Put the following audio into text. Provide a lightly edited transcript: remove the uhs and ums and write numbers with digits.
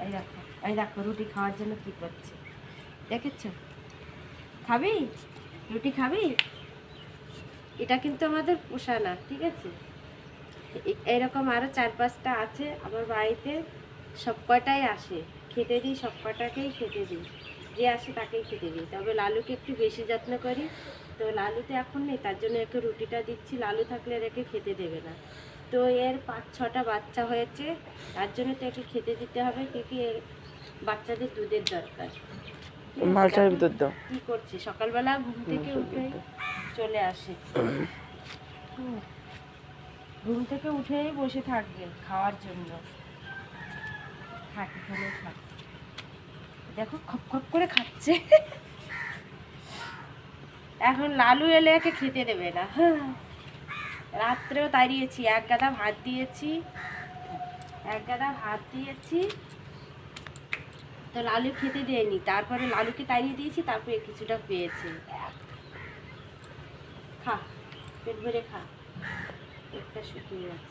এই দেখো, এই দেখো রুটি খাওয়ার জন্য কি করছে দেখেছ? খাবি রুটি খাবি? এটা কিন্তু আমাদের পোষা না, ঠিক আছে? এরকম আরও 4-5টা আছে আমার বাড়িতে, সব কটাই আসে, খেতে দিই, সব কটাকেই খেতে দিই, যে আসে তাকেই খেতে দিই। তবে লালুকে একটু বেশি যত্ন করি, তো লালু তো এখন নেই, তার জন্য একটু রুটিটা দিচ্ছি। লালু থাকলে রেখে খেতে দেবে না। তো এর 5-6টা বাচ্চা হয়েছে, তার জন্য তো একে খেতে দিতে হবে, কি এর বাচ্চাদের দুধের দরকার। মালটার ভিতর দাও। কি করছে সকালবেলা ঘুম থেকে উঠে চলে আসে, ঘুম থেকে উঠেই বসে থাকবে খাওয়ার জন্য। থাক এখানে থাক, দেখো খপ খপ করে খাচ্ছে। এখন লালু এলে একে খেতে দেবে না। হ্যাঁ, রাত্রেও তাড়িয়েছি, এক গাদা ভাত দিয়েছি, তো লালু খেতে দেয়নি। তারপরে লালুকে তাড়িয়ে দিয়েছি, তারপরে কিছুটা পেয়েছে। খা, পেট ভরে খা, পেটটা শুকিয়ে গেছে।